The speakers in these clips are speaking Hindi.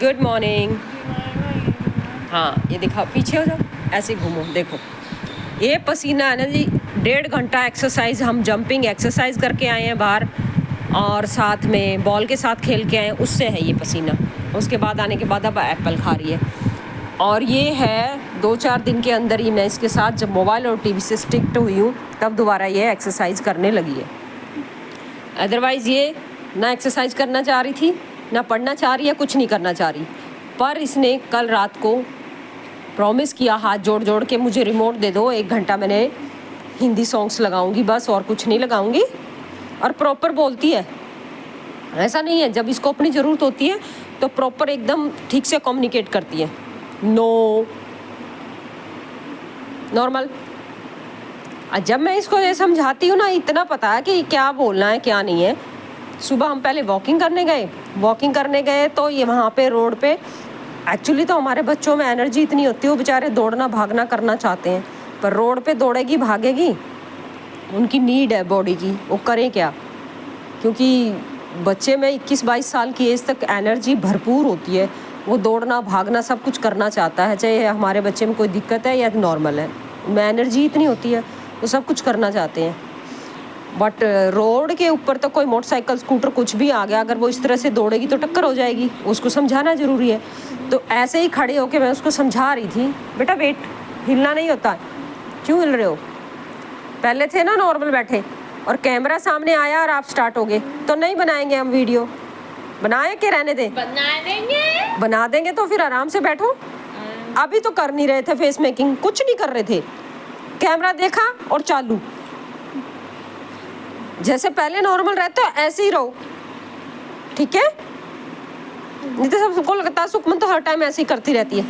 Good morning. हाँ ये दिखाओ, पीछे हो जाओ, ऐसे घूमो, देखो ये पसीना है ना जी। 1.5 घंटा एक्सरसाइज, हम जंपिंग एक्सरसाइज करके आए हैं बाहर और साथ में बॉल के साथ खेल के आए हैं, उससे है ये पसीना। उसके बाद आने के बाद अब एप्पल खा रही है। और ये है 2-4 दिन के अंदर ही मैं इसके साथ जब मोबाइल और टीवी से स्टिक्ट हुई हूँ तब दोबारा ये एक्सरसाइज करने लगी है। अदरवाइज़ ये ना एक्सरसाइज करना चाह रही थी, ना पढ़ना चाह रही है, कुछ नहीं करना चाह रही। पर इसने कल रात को प्रॉमिस किया हाथ जोड़ जोड़ के, मुझे रिमोट दे दो, 1 घंटा मैंने हिंदी सॉन्ग्स लगाऊंगी बस, और कुछ नहीं लगाऊंगी। और प्रॉपर बोलती है, ऐसा नहीं है, जब इसको अपनी ज़रूरत होती है तो प्रॉपर एकदम ठीक से कम्युनिकेट करती है। No normal. जब मैं इसको ये समझाती हूँ ना, इतना पता है कि क्या बोलना है क्या नहीं है। सुबह हम पहले वॉकिंग करने गए तो ये वहाँ पे रोड पे, एक्चुअली तो हमारे बच्चों में एनर्जी इतनी होती है, वो बेचारे दौड़ना भागना करना चाहते हैं, पर रोड पे दौड़ेगी भागेगी, उनकी नीड है बॉडी की, वो करें क्या। क्योंकि बच्चे में 21-22 साल की एज तक एनर्जी भरपूर होती है, वो दौड़ना भागना सब कुछ करना चाहता है, चाहे हमारे बच्चे में कोई दिक्कत है या नॉर्मल है, उनमें एनर्जी इतनी होती है, वो सब कुछ करना चाहते हैं। बट रोड के ऊपर तो कोई मोटरसाइकिल स्कूटर कुछ भी आ गया, अगर वो इस तरह से दौड़ेगी तो टक्कर हो जाएगी, उसको समझाना ज़रूरी है। तो ऐसे ही खड़े होके मैं उसको समझा रही थी, बेटा वेट, हिलना नहीं होता। क्यों हिल रहे हो? पहले थे ना नॉर्मल बैठे, और कैमरा सामने आया और आप स्टार्ट हो गए, तो नहीं बनाएंगे हम वीडियो। बनाए के रहने दें? बना देंगे तो फिर आराम से बैठो। अभी तो कर नहीं रहे थे फेस मेकिंग, कुछ नहीं कर रहे थे, कैमरा देखा और चालू। जैसे पहले नॉर्मल रहते हो ऐसे ही रहो, ठीक है? नहीं तो सबको लगता है सुखमन तो हर टाइम ऐसे ही करती रहती है।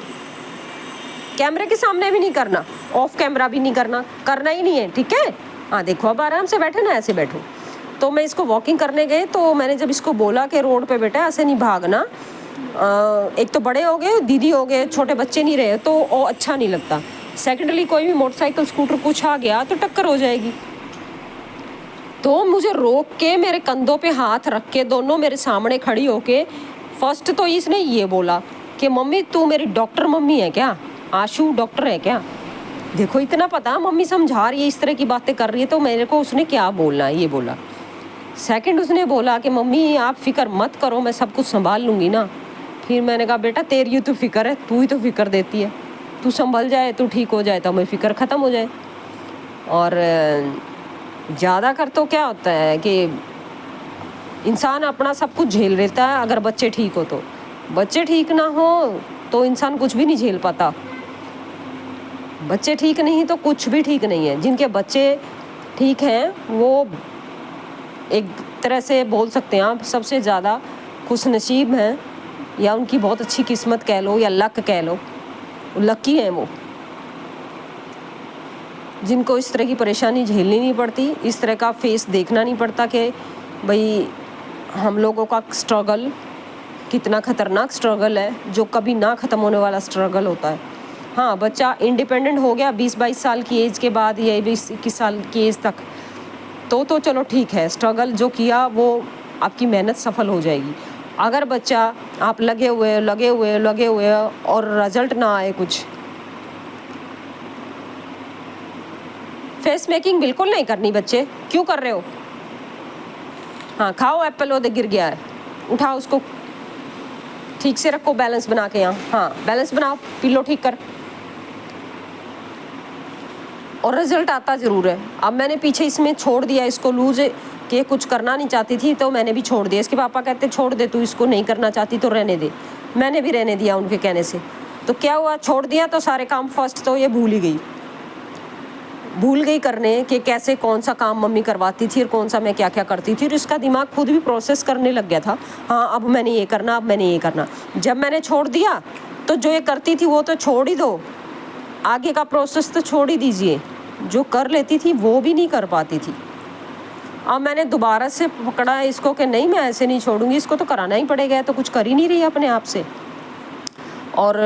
कैमरे के सामने भी नहीं करना, ऑफ कैमरा भी नहीं करना, करना ही नहीं है, ठीक है? हाँ देखो, अब आराम से बैठे ना, ऐसे बैठो। तो मैं इसको वॉकिंग करने गए तो मैंने जब इसको बोला कि रोड पे बेटा ऐसे नहीं भागना, एक तो बड़े हो गए, दीदी हो गए, छोटे बच्चे नहीं रहे तो वो अच्छा नहीं लगता। सेकेंडली कोई भी मोटरसाइकिल स्कूटर कुछ आ गया तो टक्कर हो जाएगी। तो मुझे रोक के मेरे कंधों पे हाथ रख के दोनों मेरे सामने खड़ी होके, फर्स्ट तो इसने ये बोला कि मम्मी तू मेरी डॉक्टर मम्मी है क्या? आशु डॉक्टर है क्या? देखो इतना पता, मम्मी समझा रही है, इस तरह की बातें कर रही है, तो मेरे को उसने क्या बोलना है ये बोला। सेकंड उसने बोला कि मम्मी आप फिक्र मत करो, मैं सब कुछ संभाल लूँगी ना। फिर मैंने कहा बेटा तेरी तो फिक्र है, तू ही तो फिक्र देती है, तू संभल जाए, तू ठीक हो जाए तो मेरी फिक्र ख़त्म हो जाए। और ज़्यादा कर तो क्या होता है कि इंसान अपना सब कुछ झेल लेता है, अगर बच्चे ठीक हो तो। बच्चे ठीक ना हो तो इंसान कुछ भी नहीं झेल पाता। बच्चे ठीक नहीं तो कुछ भी ठीक नहीं है। जिनके बच्चे ठीक हैं वो एक तरह से बोल सकते हैं आप सबसे ज़्यादा खुशनसीब हैं, या उनकी बहुत अच्छी किस्मत कह लो या लक कह लो, लकी हैं वो, जिनको इस तरह की परेशानी झेलनी नहीं पड़ती, इस तरह का फेस देखना नहीं पड़ता कि भाई हम लोगों का स्ट्रगल कितना ख़तरनाक स्ट्रगल है, जो कभी ना ख़त्म होने वाला स्ट्रगल होता है। हाँ बच्चा इंडिपेंडेंट हो गया 20-22 साल की एज के बाद, या 20-21 साल की एज तक, तो चलो ठीक है, स्ट्रगल जो किया वो आपकी मेहनत सफल हो जाएगी। अगर बच्चा आप लगे हुए और रिजल्ट ना आए कुछ, फेस मेकिंग बिल्कुल नहीं करनी बच्चे। क्यों कर रहे हो? हाँ खाओ एप्पल, वो गिर गया है, उठाओ उसको, ठीक से रखो, बैलेंस बना के। यहाँ हाँ बैलेंस बनाओ, पिलो ठीक कर, और रिजल्ट आता ज़रूर है। अब मैंने पीछे इसमें छोड़ दिया इसको लूज कि कुछ करना नहीं चाहती थी तो मैंने भी छोड़ दिया। इसके पापा कहते छोड़ दे, तू इसको नहीं करना चाहती तो रहने दे। मैंने भी रहने दिया उनके कहने से। तो क्या हुआ, छोड़ दिया तो सारे काम फर्स्ट तो ये भूल गई करने कि कैसे कौन सा काम मम्मी करवाती थी और कौन सा मैं क्या क्या करती थी, और इसका दिमाग खुद भी प्रोसेस करने लग गया था। हाँ अब मैंने ये करना, अब मैंने ये करना। जब मैंने छोड़ दिया तो जो ये करती थी वो तो छोड़ ही दो, आगे का प्रोसेस तो छोड़ ही दीजिए, जो कर लेती थी वो भी नहीं कर पाती थी। अब मैंने दोबारा से पकड़ा इसको कि नहीं मैं ऐसे नहीं छोड़ूंगी, इसको तो कराना ही पड़ेगा, तो कुछ कर ही नहीं रही अपने आप से। और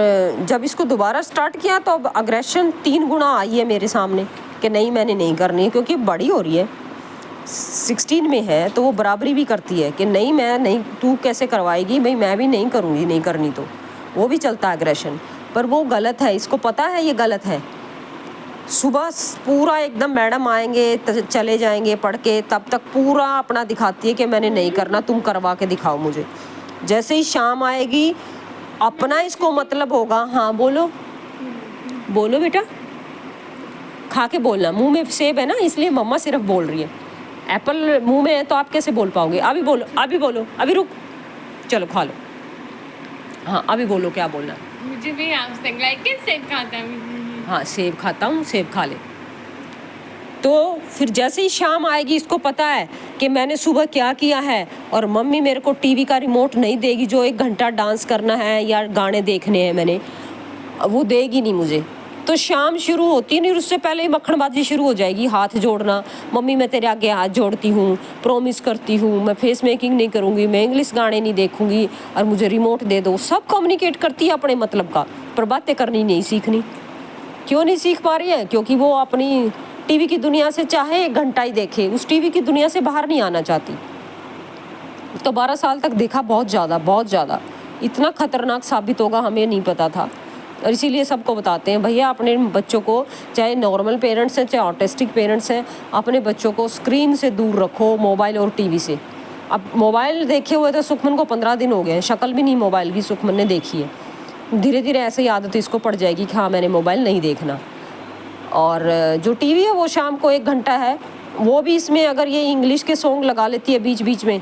जब इसको दोबारा स्टार्ट किया तो अब अग्रेशन 3 गुना आई है मेरे सामने कि नहीं मैंने नहीं करनी, क्योंकि बड़ी हो रही है। 16 में है तो वो बराबरी भी करती है कि नहीं मैं नहीं, तू कैसे करवाएगी भाई, मैं भी नहीं करूँगी, नहीं करनी तो वो भी चलता है एग्रेशन। पर वो गलत है, इसको पता है ये गलत है। सुबह पूरा एकदम मैडम आएंगे चले जाएंगे पढ़ के, तब तक पूरा अपना दिखाती है कि मैंने नहीं करना, तुम करवा के दिखाओ मुझे। जैसे ही शाम आएगी अपना इसको मतलब होगा, हाँ बोलो बोलो बेटा, खा के बोलना। मुंह में सेब है ना इसलिए मम्मा सिर्फ बोल रही है, एप्पल मुंह में है तो आप कैसे बोल पाओगे। अभी बोलो अभी बोलो, अभी रुक, चलो खा लो। हाँ अभी बोलो क्या बोलना। मुझे भी सेब खाता है। हाँ सेब खाता हूँ, सेब खा ले। तो फिर जैसे ही शाम आएगी इसको पता है कि मैंने सुबह क्या किया है, और मम्मी मेरे को टीवी का रिमोट नहीं देगी जो 1 घंटा डांस करना है या गाने देखने हैं मैंने, वो देगी नहीं मुझे। तो शाम शुरू होती नहीं, उससे पहले ही मक्खनबाजी शुरू हो जाएगी, हाथ जोड़ना, मम्मी मैं तेरे आगे हाथ जोड़ती हूँ, प्रॉमिस करती हूँ, मैं फेस मेकिंग नहीं करूँगी, मैं इंग्लिश गाने नहीं देखूँगी और मुझे रिमोट दे दो। सब कम्युनिकेट करती है अपने मतलब का, पर बातें करनी नहीं सीखनी। क्यों नहीं सीख पा रही है? क्योंकि वो अपनी टीवी की दुनिया से चाहे 1 घंटा ही देखे, उस टीवी की दुनिया से बाहर नहीं आना चाहती। तो 12 साल तक देखा, बहुत ज़्यादा इतना खतरनाक साबित होगा हमें नहीं पता था। और इसीलिए सबको बताते हैं भैया अपने बच्चों को, चाहे नॉर्मल पेरेंट्स हैं चाहे ऑटिस्टिक पेरेंट्स हैं, अपने बच्चों को स्क्रीन से दूर रखो, मोबाइल और टीवी से। अब मोबाइल देखे हुए तो सुखमन को 15 दिन हो गए हैं, शक्ल भी नहीं मोबाइल की सुखमन ने देखी है। धीरे धीरे ऐसे ही आदत इसको पड़ जाएगी कि हाँ मैंने मोबाइल नहीं देखना। और जो टीवी है वो शाम को 1 घंटा है, वो भी इसमें अगर ये इंग्लिश के सॉन्ग लगा लेती है बीच बीच में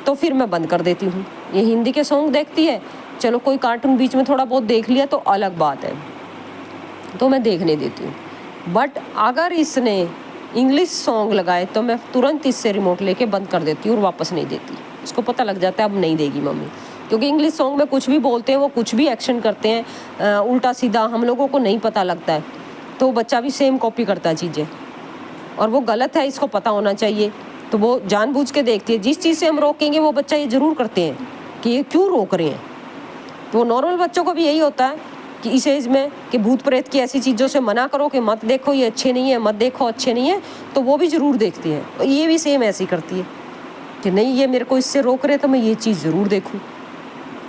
तो फिर मैं बंद कर देती हूँ। ये हिंदी के सॉन्ग देखती है, चलो कोई कार्टून बीच में थोड़ा बहुत देख लिया तो अलग बात है, तो मैं देखने देती हूँ। बट अगर इसने इंग्लिश सॉन्ग लगाए तो मैं तुरंत इससे रिमोट लेके बंद कर देती हूँ और वापस नहीं देती। इसको पता लग जाता है अब नहीं देगी मम्मी, क्योंकि इंग्लिश सॉन्ग में कुछ भी बोलते हैं, वो कुछ भी एक्शन करते हैं उल्टा सीधा, हम लोगों को नहीं पता लगता है, तो बच्चा भी सेम कॉपी करता है चीज़ें, और वो गलत है, इसको पता होना चाहिए। तो वो जानबूझ के देखती है, जिस चीज़ से हम रोकेंगे वो बच्चा ये ज़रूर करते हैं कि ये क्यों रोक रहे हैं। तो नॉर्मल बच्चों को भी यही होता है कि इस एज में कि भूत प्रेत की ऐसी चीज़ों से मना करो कि मत देखो ये अच्छे नहीं है, मत देखो अच्छे नहीं है, तो वो भी ज़रूर देखती है। और ये भी सेम ऐसी करती है कि नहीं ये मेरे को इससे रोक रहे तो मैं ये चीज़ ज़रूर देखूँ,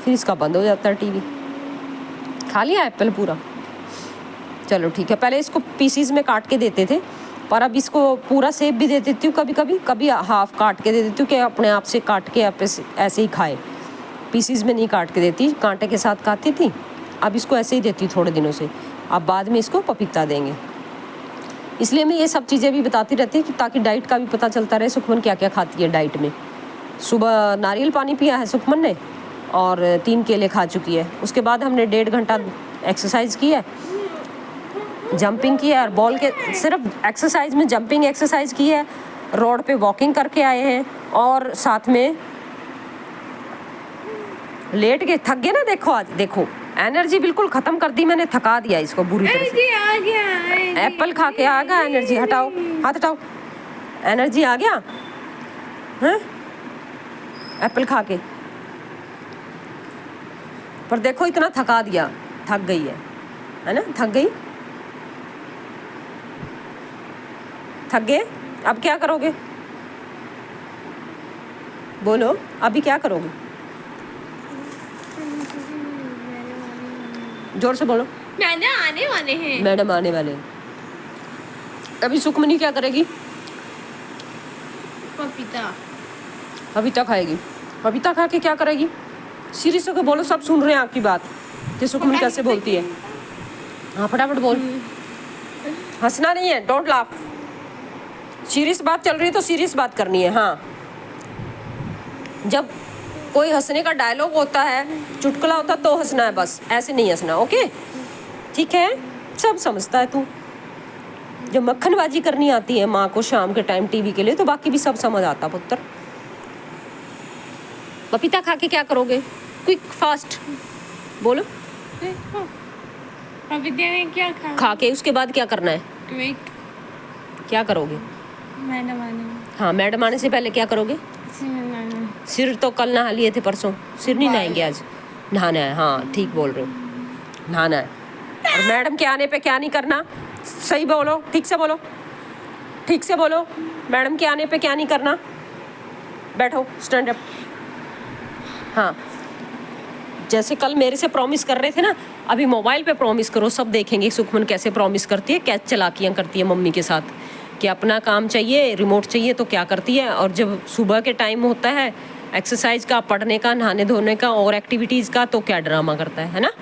फिर इसका बंद हो जाता है टीवी। खा लिया एप्पल पूरा, चलो ठीक है। पहले इसको पीसीज में काट के देते थे, पर अब इसको पूरा सेब भी दे देती हूँ, कभी हाफ काट के दे देती हूँ कि अपने आप से काट के ऐसे ही खाए। पीसीज में नहीं काट के देती, कांटे के साथ खाती थी, अब इसको ऐसे ही देती हूँ थोड़े दिनों से। अब बाद में इसको पपीता देंगे, इसलिए मैं ये सब चीज़ें भी बताती रहती हूँ ताकि डाइट का भी पता चलता रहे सुखमन क्या क्या खाती है डाइट में। सुबह नारियल पानी पिया है सुखमन ने और 3 केले खा चुकी है। उसके बाद हमने 1.5 घंटा एक्सरसाइज की है, जंपिंग की है, और बॉल के सिर्फ एक्सरसाइज में जंपिंग एक्सरसाइज की है, रोड पे वॉकिंग करके आए हैं, और साथ में लेट के थक गए ना। देखो आज देखो एनर्जी बिल्कुल खत्म कर दी मैंने, थका दिया इसको बुरी तरह से। आ गया एप्पल खा के आ गया एनर्जी, हटाओ हाथ हटाओ, एनर्जी आ गया हैं एप्पल खा के। पर देखो इतना थका दिया, थक गई है ना, थक गई, थक गए। अब क्या करोगे बोलो, अभी क्या करोगे, जोर से बोलो। मैडम आने वाले हैं, मैडम आने वाले हैं। अभी सुखमनी क्या करेगी, पपीता खाएगी। पपीता खा के क्या करेगी, सीरियस होकर बोलो, सब सुन रहे हैं आपकी बात कि सुखमनी कैसे बोलती है। हाँ फटाफट बोल, हंसना नहीं है, डोंट लाफ। सीरियस बात चल रही है तो सीरियस बात करनी है। हाँ जब कोई हंसने का डायलॉग होता है, चुटकुला होता है तो हंसना है, बस ऐसे नहीं हंसना, ओके ठीक है। सब समझता है तू, जब मक्खनबाजी करनी आती है माँ को शाम के टाइम टीवी के लिए तो बाकी भी सब समझ आता पुत्र। पपीता खा के क्या करोगे, क्विक फास्ट बोलो। पपीते में क्या खा के उसके बाद क्या करना है, क्विक क्या करोगे, मैडम आने। हाँ मैडम आने से पहले क्या करोगे, सिर तो कल नहा लिए थे, परसों सिर नहीं नहाएंगे, आज नहाना है। हाँ ठीक बोल रहे हो, नहाना है। और मैडम के आने पे क्या नहीं करना, सही बोलो, ठीक से बोलो, ठीक से बोलो, मैडम के आने पे क्या नहीं करना। बैठो, स्टैंड अप। हाँ, जैसे कल मेरे से प्रॉमिस कर रहे थे ना, अभी मोबाइल पे प्रॉमिस करो, सब देखेंगे सुखमन कैसे प्रॉमिस करती है, कैसे चालाकियाँ करती है मम्मी के साथ, कि अपना काम चाहिए, रिमोट चाहिए तो क्या करती है। और जब सुबह के टाइम होता है एक्सरसाइज का, पढ़ने का, नहाने धोने का और एक्टिविटीज़ का, तो क्या ड्रामा करता है ना।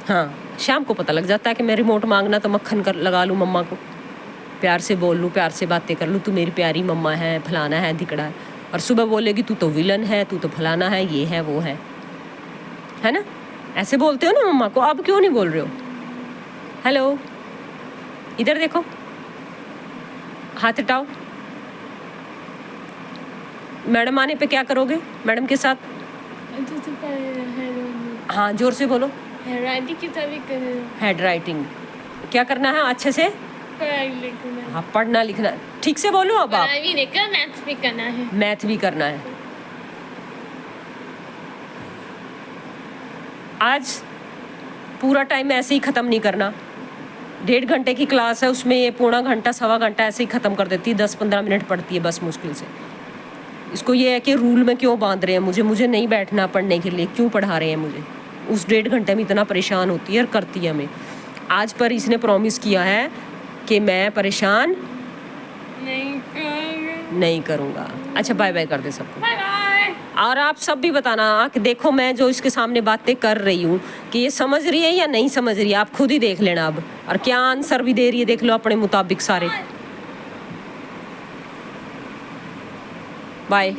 हाँ, शाम को पता लग जाता है कि मैं रिमोट मांगना तो मक्खन कर लगा लूँ मम्मा को, प्यार से बोल लूँ, प्यार से बातें कर लूँ, तू मेरी प्यारी मम्मा है, फलाना है, धिकड़ा है। और सुबह बोलेगी तू तो विलन है, तू तो फलाना है, ये है वो है ना। ऐसे बोलते हो ना मम्मा को, अब क्यों नहीं बोल रहे हो। हेलो, इधर देखो, हाथ हटाओ। मैडम आने पे क्या करोगे मैडम के साथ? हाँ, जोर से बोलो। राइटिंग की तभी हेड राइटिंग क्या करना है अच्छे से? लिखना। हाँ, पढ़ना लिखना ठीक से बोलो। अब आप भी देखकर मैथ्स भी करना है। मैथ भी करना है। आज पूरा टाइम ऐसे ही ख़त्म नहीं करना। 1.5 घंटे की क्लास है, उसमें ये पौना घंटा सवा घंटा ऐसे ही ख़त्म कर देती है। 10-15 मिनट पढ़ती है बस मुश्किल से। इसको ये है कि रूल में क्यों बांध रहे हैं मुझे नहीं बैठना पढ़ने के लिए, क्यों पढ़ा रहे हैं मुझे। उस 1.5 घंटे में इतना परेशान होती है और करती है हमें। आज पर इसने प्रॉमिस किया है कि मैं परेशान नहीं करूँगा। अच्छा, बाय बाय कर दे सबको। Bye bye. और आप सब भी बताना कि देखो मैं जो इसके सामने बातें कर रही हूँ कि ये समझ रही है या नहीं समझ रही है, आप खुद ही देख लेना अब। और क्या आंसर भी दे रही है देख लो अपने मुताबिक सारे। बाय।